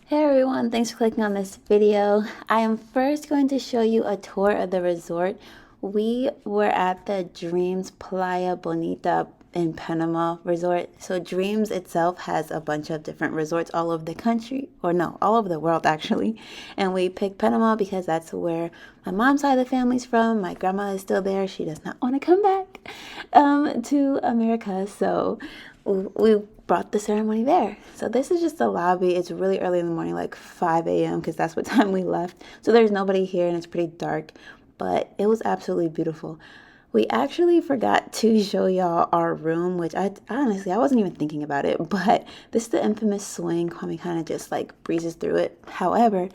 Hey everyone, thanks for clicking on this video. I am first going to show you a tour of the resort. We were at the Dreams Playa Bonita in Panama resort. So Dreams itself has a bunch of different resorts all over the country, or no, all over the world actually. And we picked Panama because that's where my mom's side of the family's from. My grandma is still there. She does not want to come back to America. So we brought the ceremony there. So this is just the lobby. It's really early in the morning, like 5 a.m. because that's what time we left. So there's nobody here and it's pretty dark, but it was absolutely beautiful. We actually forgot to show y'all our room, which I honestly, I wasn't even thinking about it, but this is the infamous swing. Kwame kind of just like breezes through it. However,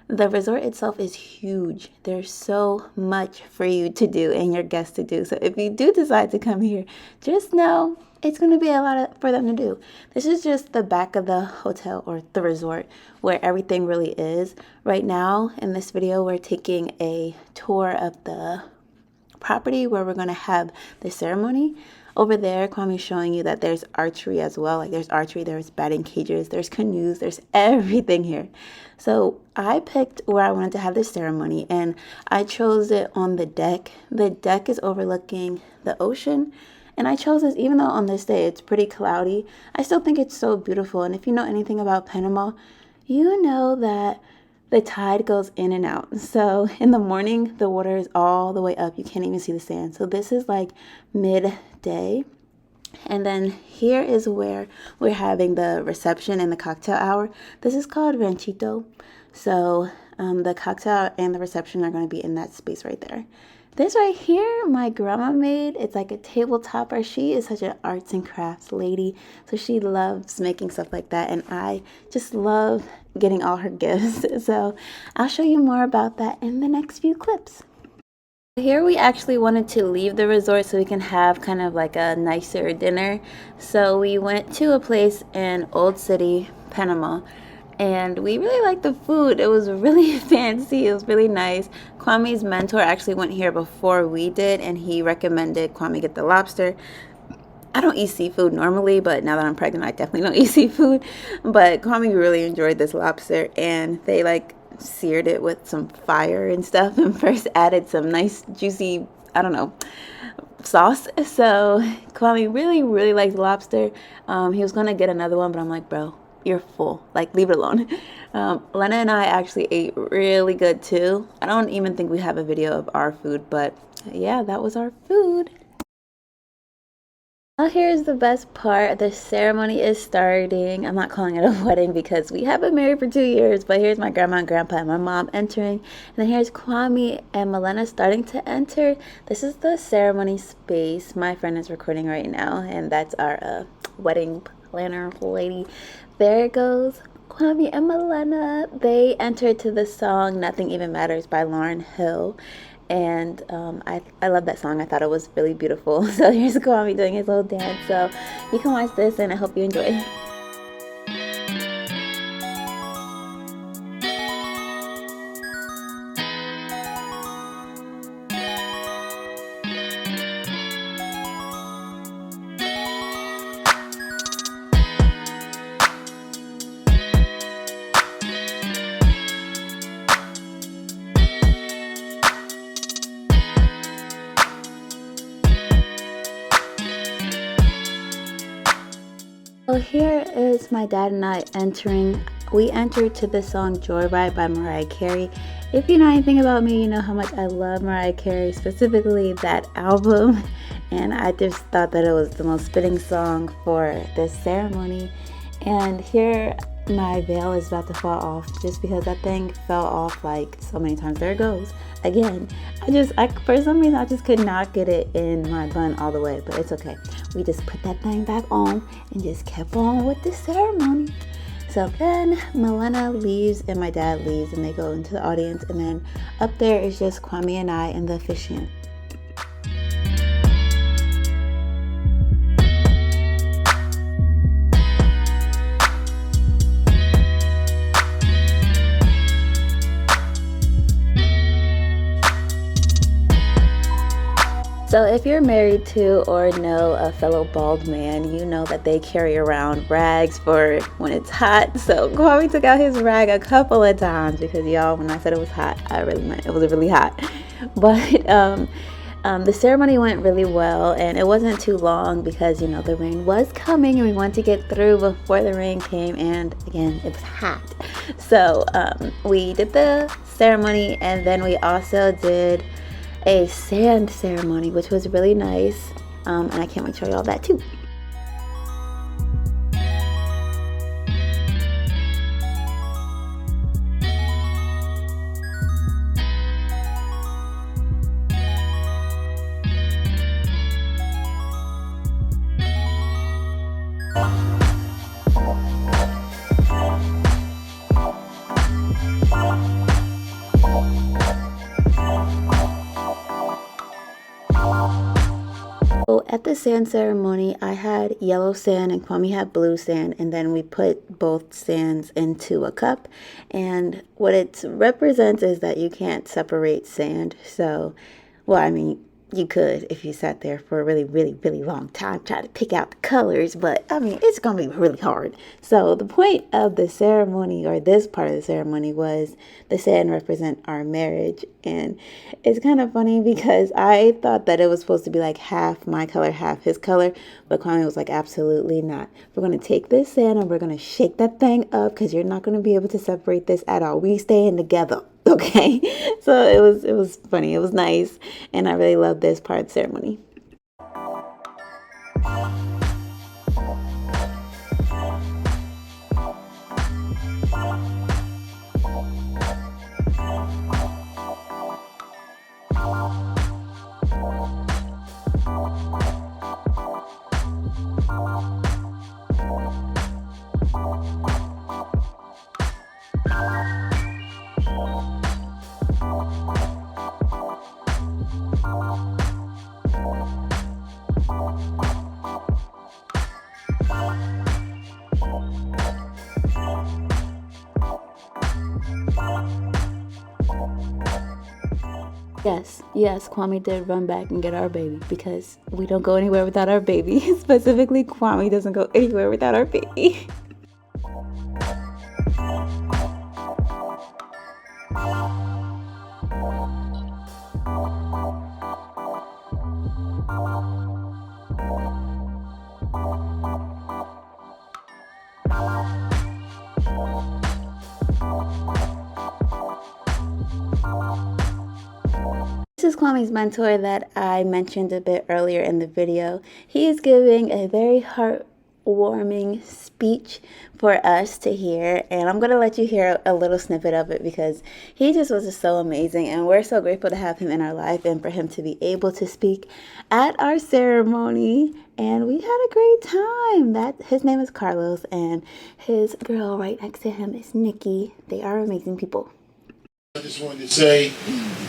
the resort itself is huge. There's so much for you to do and your guests to do. So if you do decide to come here, just know it's going to be a lot for them to do. This is just the back of the hotel or the resort where everything really is. Right now in this video, we're taking a tour of the property where we're going to have the ceremony. Over there, Kwame's showing you that there's archery as well. Like there's archery, there's batting cages, there's canoes, there's everything here. So I picked where I wanted to have the ceremony and I chose it on the deck. The deck is overlooking the ocean. And I chose this even though on this day it's pretty cloudy. I still think it's so beautiful. And if you know anything about Panama, you know that the tide goes in and out. So in the morning, the water is all the way up. You can't even see the sand. So this is like midday. And then here is where we're having the reception and the cocktail hour. This is called Ranchito. So the cocktail and the reception are going to be in that space right there. This right here, my grandma made. It's like a table topper. She is such an arts and crafts lady. So she loves making stuff like that. And I just love getting all her gifts. So I'll show you more about that in the next few clips. Here we actually wanted to leave the resort so we can have kind of like a nicer dinner. So we went to a place in Old City, Panama. And we really liked the food. It was really fancy. It was really nice. Kwame's mentor actually went here before we did, and he recommended Kwame get the lobster. I don't eat seafood normally, but now that I'm pregnant, I definitely don't eat seafood. But Kwame really enjoyed this lobster, and they like seared it with some fire and stuff, and first added some nice juicy, I don't know, sauce. So Kwame really liked lobster. He was gonna get another one, but I'm like, bro, you're full, like leave it alone. Lena and I actually ate really good too. I don't even think we have a video of our food, but yeah, that was our food. Now here's the best part. The ceremony is starting. I'm not calling it a wedding because we have been married for 2 years, but here's my grandma and grandpa and my mom entering. And then here's Kwame and Milena starting to enter. This is the ceremony space. My friend is recording right now, and that's our wedding planner lady. There it goes. Kwame and Milena. They entered to the song Nothing Even Matters by Lauryn Hill. And I love that song. I thought it was really beautiful. So here's Kwame doing his little dance. So you can watch this and I hope you enjoy. So here is my dad and I entering. We entered to the song Joyride by Mariah Carey. If you know anything about me, you know how much I love Mariah Carey, specifically that album. And I just thought that it was the most fitting song for this ceremony. And here my veil is about to fall off just because that thing fell off like so many times. There it goes again. For some reason I just could not get it in my bun all the way, but it's okay. We just put that thing back on and just kept on with the ceremony. So then Milena leaves and my dad leaves and they go into the audience, and then up there is just Kwame and I and the officiant. So if you're married to or know a fellow bald man, you know that they carry around rags for when it's hot. So Kwame took out his rag a couple of times because y'all, when I said it was hot, I really meant it was really hot. But the ceremony went really well, and it wasn't too long because, you know, the rain was coming and we wanted to get through before the rain came, and again, it was hot. So we did the ceremony, and then we also did a sand ceremony, which was really nice, and I can't wait to show you all that too. So at the sand ceremony, I had yellow sand and Kwame had blue sand, and then we put both sands into a cup. And what it represents is that you can't separate sand. So, well, I mean, you could if you sat there for a really, really, really long time trying to pick out the colors, but I mean, it's gonna be really hard. So the point of the ceremony, or this part of the ceremony, was the sand represent our marriage. And it's kind of funny because I thought that it was supposed to be like half my color, half his color, but Kwame was like, absolutely not. We're gonna take this sand and we're gonna shake that thing up because you're not gonna be able to separate this at all. We staying together. Okay, so it was funny, it was nice, and I really loved this part of the ceremony. Yes, Kwame did run back and get our baby because we don't go anywhere without our baby. Specifically, Kwame doesn't go anywhere without our baby. This is Kwame's mentor that I mentioned a bit earlier in the video. He is giving a very heartwarming speech for us to hear, and I'm going to let you hear a little snippet of it because he just was so amazing, and we're so grateful to have him in our life and for him to be able to speak at our ceremony. And we had a great time. His name is Carlos, and his girl right next to him is Nikki. They are amazing people. I just wanted to say,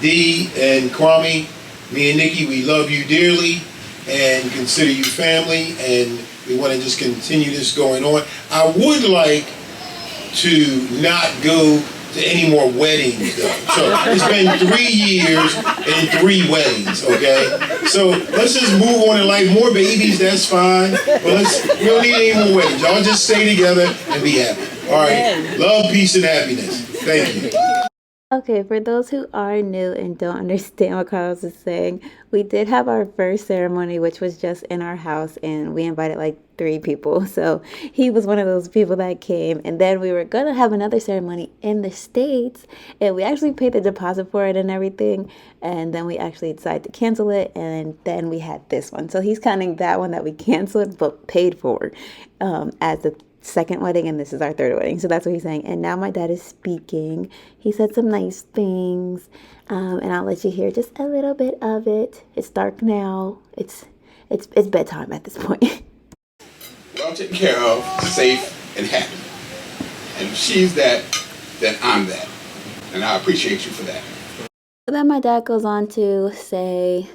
Dee and Kwame, me and Nikki, we love you dearly and consider you family, and we want to just continue this going on. I would like to not go to any more weddings, though. So it's been 3 years and 3 weddings, okay? So let's just move on in life. More babies, that's fine. But we don't need any more weddings. Y'all just stay together and be happy. All right? Love, peace, and happiness. Thank you. Okay, for those who are new and don't understand what Carlos is saying, we did have our first ceremony, which was just in our house, and we invited like 3 people. So he was one of those people that came, and then we were going to have another ceremony in the States, and we actually paid the deposit for it and everything, and then we actually decided to cancel it, and then we had this one. So he's counting that one that we canceled but paid for as the second wedding, and this is our 3rd wedding. So that's what he's saying. And now my dad is speaking. He said some nice things, and I'll let you hear just a little bit of it. It's dark now. It's bedtime at this point. Well taken care of, safe, and happy. And if she's that, then I'm that. And I appreciate you for that. Then my dad goes on to say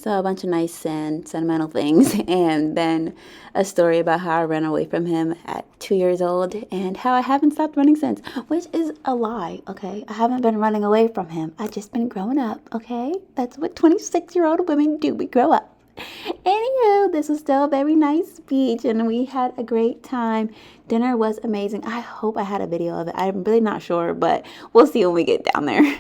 So a bunch of nice sentimental things, and then a story about how I ran away from him at 2 years old and how I haven't stopped running since, which is a lie, okay? I haven't been running away from him. I just been growing up, okay? That's what 26-year-old women do. We grow up. Anywho, this was still a very nice beach, and we had a great time. Dinner was amazing. I hope I had a video of it. I'm really not sure, but we'll see when we get down there.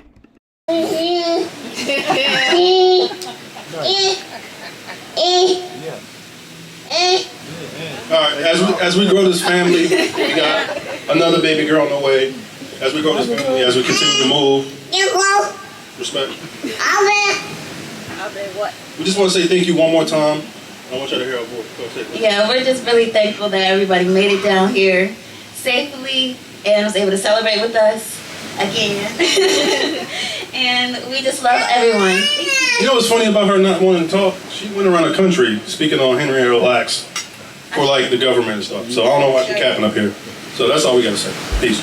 Alright, as we grow this family, we got another baby girl on the way. As we grow this family, as we continue to move. Respect. We just want to say thank you one more time. I want you to hear our voice. Yeah, we're just really thankful that everybody made it down here safely and was able to celebrate with us again. And we just love everyone. You know what's funny about her not wanting to talk? She went around the country speaking on Henrietta Lacks for like the government and stuff. So I don't know why she's capping up here. So that's all we got to say. Peace.